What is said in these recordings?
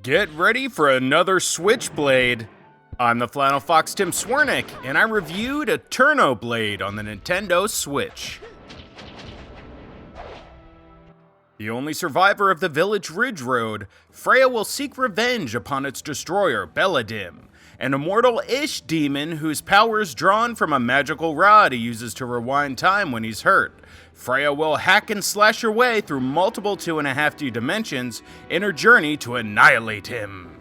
Get ready for another Switchblade. I'm the Flannel Fox Tim Swernick, and I reviewed AeternoBlade on the Nintendo Switch. The only survivor of the village Ridge Road, Freya will seek revenge upon its destroyer, Beladim, an immortal-ish demon whose power is drawn from a magical rod he uses to rewind time when he's hurt. Freya will hack and slash her way through multiple 2.5D dimensions in her journey to annihilate him.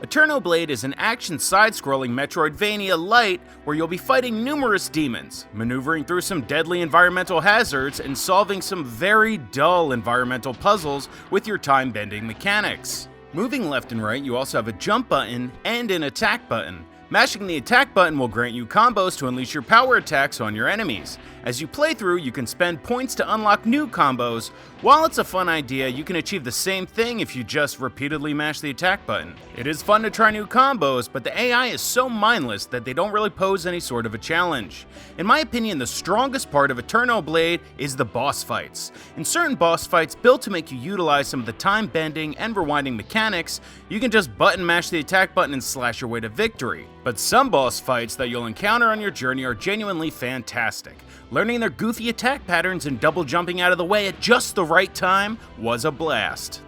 AeternoBlade is an action side-scrolling Metroidvania light where you'll be fighting numerous demons, maneuvering through some deadly environmental hazards, and solving some very dull environmental puzzles with your time-bending mechanics. Moving left and right, you also have a jump button and an attack button. Mashing the attack button will grant you combos to unleash your power attacks on your enemies. As you play through, you can spend points to unlock new combos. While it's a fun idea, you can achieve the same thing if you just repeatedly mash the attack button. It is fun to try new combos, but the AI is so mindless that they don't really pose any sort of a challenge. In my opinion, the strongest part of AeternoBlade is the boss fights. In certain boss fights built to make you utilize some of the time bending and rewinding mechanics, you can just button mash the attack button and slash your way to victory. But some boss fights that you'll encounter on your journey are genuinely fantastic. Learning their goofy attack patterns and double jumping out of the way at just the right time was a blast.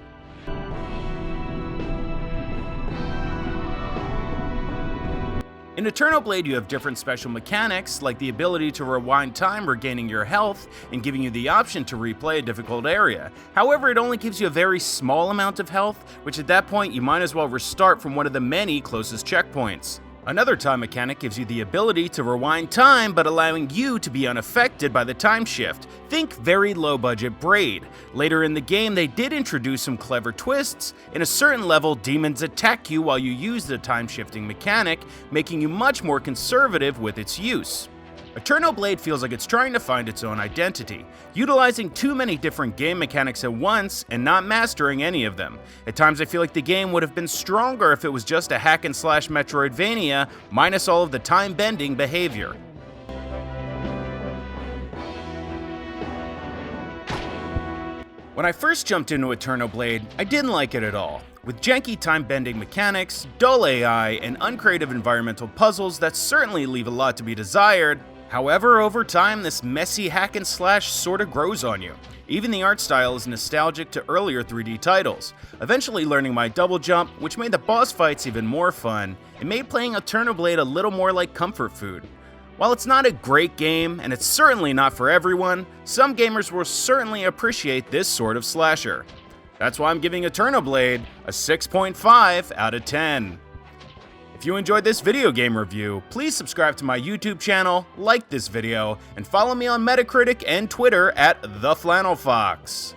In AeternoBlade, you have different special mechanics, like the ability to rewind time, regaining your health, and giving you the option to replay a difficult area. However, it only gives you a very small amount of health, which at that point you might as well restart from one of the many closest checkpoints. Another time mechanic gives you the ability to rewind time, but allowing you to be unaffected by the time shift. Think very low-budget Braid. Later in the game, they did introduce some clever twists. In a certain level, demons attack you while you use the time-shifting mechanic, making you much more conservative with its use. AeternoBlade feels like it's trying to find its own identity, utilizing too many different game mechanics at once and not mastering any of them. At times I feel like the game would have been stronger if it was just a hack and slash Metroidvania, minus all of the time-bending behavior. When I first jumped into AeternoBlade, I didn't like it at all. With janky time-bending mechanics, dull AI, and uncreative environmental puzzles that certainly leave a lot to be desired. However, over time, this messy hack and slash sorta grows on you. Even the art style is nostalgic to earlier 3D titles. Eventually learning my double jump, which made the boss fights even more fun, it made playing AeternoBlade a little more like comfort food. While it's not a great game, and it's certainly not for everyone, some gamers will certainly appreciate this sort of slasher. That's why I'm giving AeternoBlade a 6.5 out of 10. If you enjoyed this video game review, please subscribe to my YouTube channel, like this video, and follow me on Metacritic and Twitter at TheFlannelFox.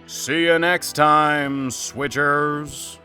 See you next time, Switchers.